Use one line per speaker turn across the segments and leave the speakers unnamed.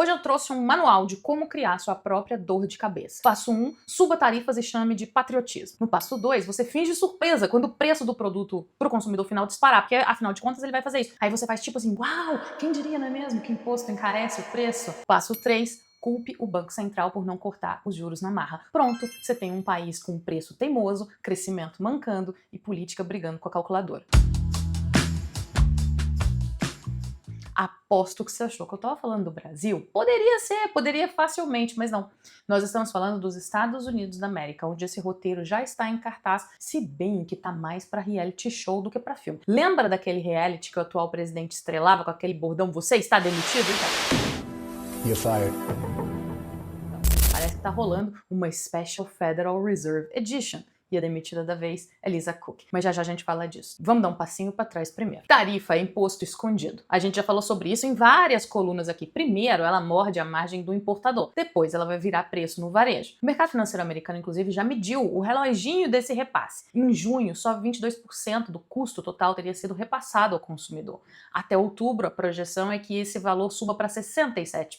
Hoje eu trouxe um manual de como criar sua própria dor de cabeça. Passo 1, suba tarifas e chame de patriotismo. No passo 2, você finge surpresa quando o preço do produto pro consumidor final disparar, porque afinal de contas ele vai fazer isso. Aí você faz tipo assim, uau, quem diria, não é mesmo, que imposto encarece o preço? Passo 3, culpe o Banco Central por não cortar os juros na marra. Pronto, você tem um país com preço teimoso, crescimento mancando e política brigando com a calculadora. Aposto que você achou que eu tava falando do Brasil. Poderia ser, poderia facilmente, mas não. Nós estamos falando dos Estados Unidos da América, onde esse roteiro já está em cartaz, se bem que tá mais pra reality show do que pra filme. Lembra daquele reality que o atual presidente estrelava com aquele bordão, você está demitido? Então,
You're fired.
parece que tá rolando uma Special Federal Reserve Edition. E a demitida da vez é Lisa Cook. Mas já já a gente fala disso. Vamos dar um passinho para trás primeiro. Tarifa é imposto escondido. A gente já falou sobre isso em várias colunas aqui. Primeiro, ela morde a margem do importador. Depois, ela vai virar preço no varejo. O mercado financeiro americano, inclusive, já mediu o reloginho desse repasse. Em junho, só 22% do custo total teria sido repassado ao consumidor. Até outubro, a projeção é que esse valor suba para 67%.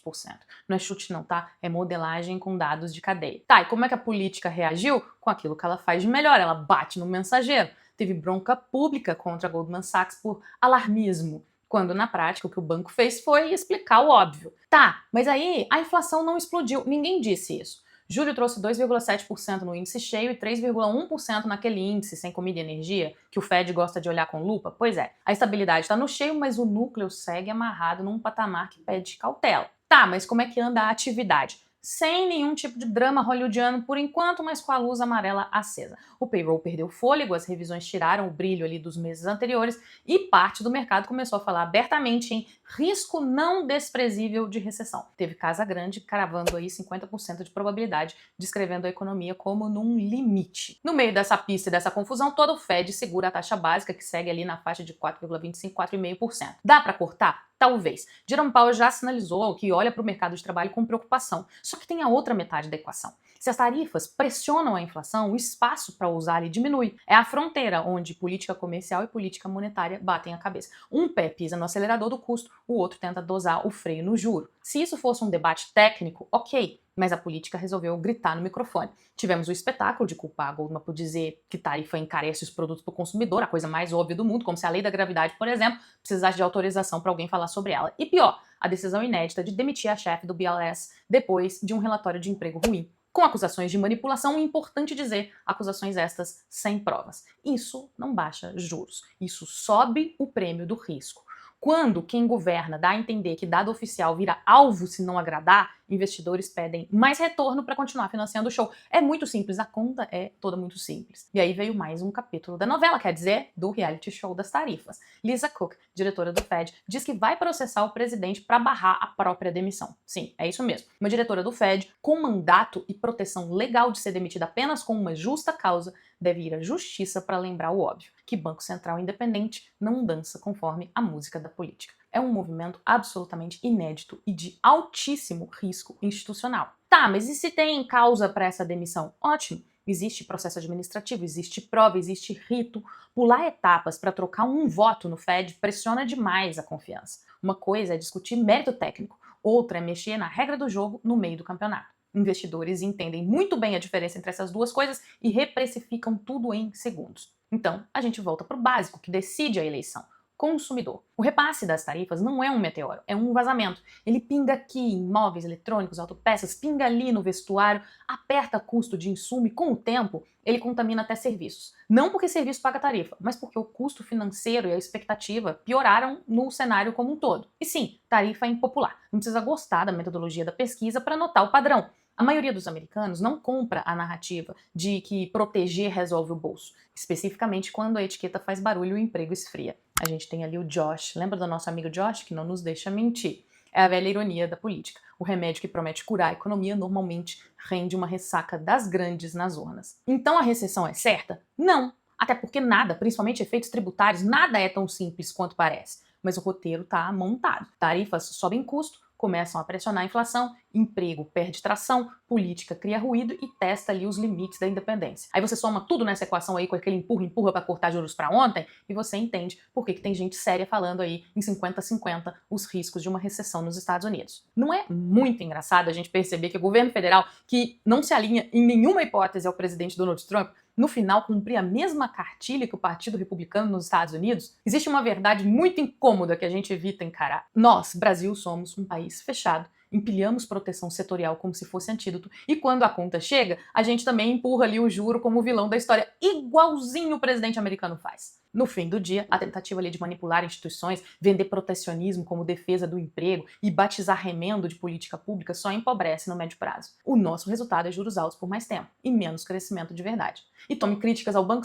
Não é chute não, tá? É modelagem com dados de cadeia. Tá, e como é que a política reagiu? Com aquilo que ela faz de melhor, ela bate no mensageiro. Teve bronca pública contra a Goldman Sachs por alarmismo, quando na prática o que o banco fez foi explicar o óbvio. Tá, mas aí a inflação não explodiu, ninguém disse isso. Julho trouxe 2,7% no índice cheio e 3,1% naquele índice sem comida e energia, que o Fed gosta de olhar com lupa. Pois é, a estabilidade está no cheio, mas o núcleo segue amarrado num patamar que pede cautela. Tá, mas como é que anda a atividade? Sem nenhum tipo de drama hollywoodiano por enquanto, mas com a luz amarela acesa. O payroll perdeu fôlego, as revisões tiraram o brilho ali dos meses anteriores e parte do mercado começou a falar abertamente em risco não desprezível de recessão. Teve Casa Grande cravando aí 50% de probabilidade, descrevendo a economia como num limite. No meio dessa pista e dessa confusão toda, o Fed segura a taxa básica, que segue ali na faixa de 4,25%, 4,5%. Dá para cortar? Talvez. Jerome Powell já sinalizou que olha para o mercado de trabalho com preocupação. Só que tem a outra metade da equação. Se as tarifas pressionam a inflação, o espaço para usar e diminui. É a fronteira onde política comercial e política monetária batem a cabeça. Um pé pisa no acelerador do custo, o outro tenta dosar o freio no juro. Se isso fosse um debate técnico, ok, mas a política resolveu gritar no microfone. Tivemos o espetáculo de culpar a Goldman por dizer que tarifa encarece os produtos para o consumidor, a coisa mais óbvia do mundo, como se a lei da gravidade, por exemplo, precisasse de autorização para alguém falar sobre ela. E pior, a decisão inédita de demitir a chefe do BLS depois de um relatório de emprego ruim. Com acusações de manipulação, é importante dizer, acusações estas sem provas. Isso não baixa juros, isso sobe o prêmio do risco. Quando quem governa dá a entender que dado oficial vira alvo se não agradar, investidores pedem mais retorno para continuar financiando o show. É muito simples, a conta é toda muito simples. E aí veio mais um capítulo da novela, quer dizer, do reality show das tarifas. Lisa Cook, diretora do Fed, diz que vai processar o presidente para barrar a própria demissão. Sim, é isso mesmo. Uma diretora do Fed, com mandato e proteção legal de ser demitida apenas com uma justa causa, deve ir à justiça para lembrar o óbvio, que Banco Central independente não dança conforme a música da política. É um movimento absolutamente inédito e de altíssimo risco institucional. Tá, mas e se tem causa para essa demissão? Ótimo. Existe processo administrativo, existe prova, existe rito. Pular etapas para trocar um voto no Fed pressiona demais a confiança. Uma coisa é discutir mérito técnico, outra é mexer na regra do jogo no meio do campeonato. Investidores entendem muito bem a diferença entre essas duas coisas e reprecificam tudo em segundos. Então, a gente volta para o básico, que decide a eleição. Consumidor. O repasse das tarifas não é um meteoro, é um vazamento. Ele pinga aqui em móveis, eletrônicos, autopeças, pinga ali no vestuário, aperta custo de insumo e, com o tempo, ele contamina até serviços. Não porque serviço paga tarifa, mas porque o custo financeiro e a expectativa pioraram no cenário como um todo. E sim, tarifa é impopular. Não precisa gostar da metodologia da pesquisa para notar o padrão. A maioria dos americanos não compra a narrativa de que proteger resolve o bolso, especificamente quando a etiqueta faz barulho e o emprego esfria. A gente tem ali o Josh, lembra do nosso amigo Josh, que não nos deixa mentir? É a velha ironia da política. O remédio que promete curar a economia normalmente rende uma ressaca das grandes nas urnas. Então a recessão é certa? Não. Até porque nada, principalmente efeitos tributários, nada é tão simples quanto parece. Mas o roteiro está montado. Tarifas sobem custo, começam a pressionar a inflação, emprego perde tração, política cria ruído e testa ali os limites da independência. Aí você soma tudo nessa equação aí com aquele empurra para cortar juros para ontem e você entende por que tem gente séria falando aí em 50-50 os riscos de uma recessão nos Estados Unidos. Não é muito engraçado a gente perceber que o governo federal, que não se alinha em nenhuma hipótese ao presidente Donald Trump, no final cumprir a mesma cartilha que o Partido Republicano nos Estados Unidos? Existe uma verdade muito incômoda que a gente evita encarar. Nós, Brasil, somos um país fechado, empilhamos proteção setorial como se fosse antídoto, e quando a conta chega, a gente também empurra ali o juro como vilão da história, igualzinho o presidente americano faz. No fim do dia, a tentativa ali de manipular instituições, vender protecionismo como defesa do emprego e batizar remendo de política pública só empobrece no médio prazo. O nosso resultado é juros altos por mais tempo e menos crescimento de verdade. E tome críticas ao Banco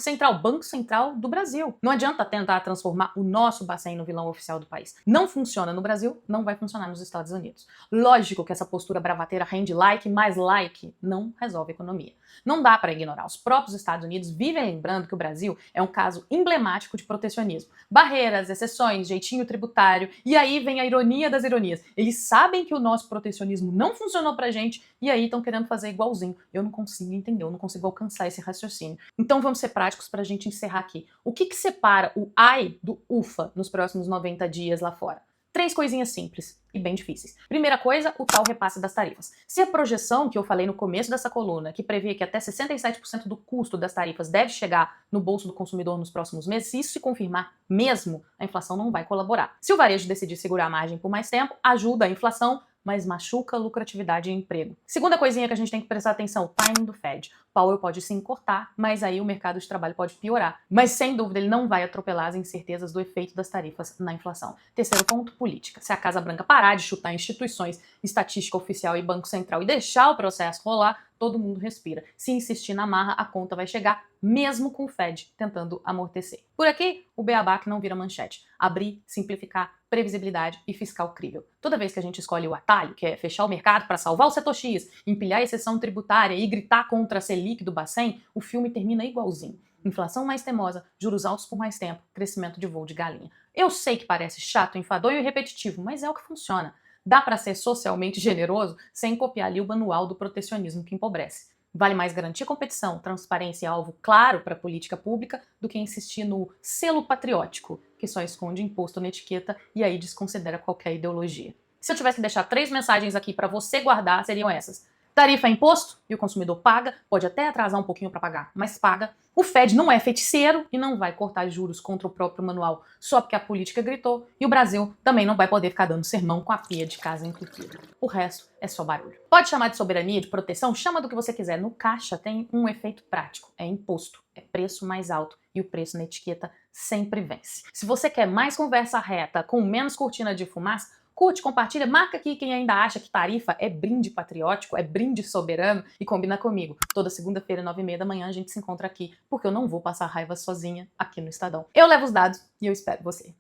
Central do Brasil. Não adianta tentar transformar o nosso Bacen no vilão oficial do país. Não funciona no Brasil, não vai funcionar nos Estados Unidos. Lógico que essa postura bravateira rende like, mas like não resolve a economia. Não dá para ignorar. Os próprios Estados Unidos vivem lembrando que o Brasil é um caso emblemático de protecionismo. Barreiras, exceções, jeitinho tributário, e aí vem a ironia das ironias. Eles sabem que o nosso protecionismo não funcionou pra gente e aí estão querendo fazer igualzinho. Eu não consigo entender, eu não consigo alcançar esse raciocínio. Então vamos ser práticos pra gente encerrar aqui. O que separa o ai do ufa nos próximos 90 dias lá fora? 3 coisinhas simples e bem difíceis. Primeira coisa, o tal repasse das tarifas. Se a projeção que eu falei no começo dessa coluna, que previa que até 67% do custo das tarifas deve chegar no bolso do consumidor nos próximos meses, se isso se confirmar mesmo, a inflação não vai colaborar. Se o varejo decidir segurar a margem por mais tempo, ajuda a inflação, mas machuca a lucratividade e emprego. Segunda coisinha que a gente tem que prestar atenção, o timing do Fed. O Powell pode sim cortar, mas aí o mercado de trabalho pode piorar. Mas sem dúvida ele não vai atropelar as incertezas do efeito das tarifas na inflação. Terceiro ponto, política. Se a Casa Branca parar de chutar instituições, estatística oficial e Banco Central e deixar o processo rolar, todo mundo respira. Se insistir na marra, a conta vai chegar, mesmo com o Fed tentando amortecer. Por aqui, o beabá que não vira manchete. Abrir, simplificar, previsibilidade e fiscal crível. Toda vez que a gente escolhe o atalho, que é fechar o mercado para salvar o setor X, empilhar a exceção tributária e gritar contra a Selic do Bacen, o filme termina igualzinho. Inflação mais teimosa, juros altos por mais tempo, crescimento de voo de galinha. Eu sei que parece chato, enfadonho e repetitivo, mas é o que funciona. Dá para ser socialmente generoso sem copiar ali o manual do protecionismo que empobrece. Vale mais garantir competição, transparência e alvo claro para a política pública do que insistir no selo patriótico, que só esconde imposto na etiqueta e aí desconsidera qualquer ideologia. Se eu tivesse que deixar 3 mensagens aqui para você guardar, seriam essas. Tarifa é imposto e o consumidor paga, pode até atrasar um pouquinho para pagar, mas paga. O Fed não é feiticeiro e não vai cortar juros contra o próprio manual só porque a política gritou, e o Brasil também não vai poder ficar dando sermão com a pia de casa entupida. O resto é só barulho. Pode chamar de soberania, de proteção, chama do que você quiser. No caixa tem um efeito prático, é imposto, é preço mais alto e o preço na etiqueta sempre vence. Se você quer mais conversa reta com menos cortina de fumaça, curte, compartilha, marca aqui quem ainda acha que tarifa é brinde patriótico, é brinde soberano e combina comigo. Toda segunda-feira, 9h30 da manhã, a gente se encontra aqui, porque eu não vou passar raiva sozinha aqui no Estadão. Eu levo os dados e eu espero você.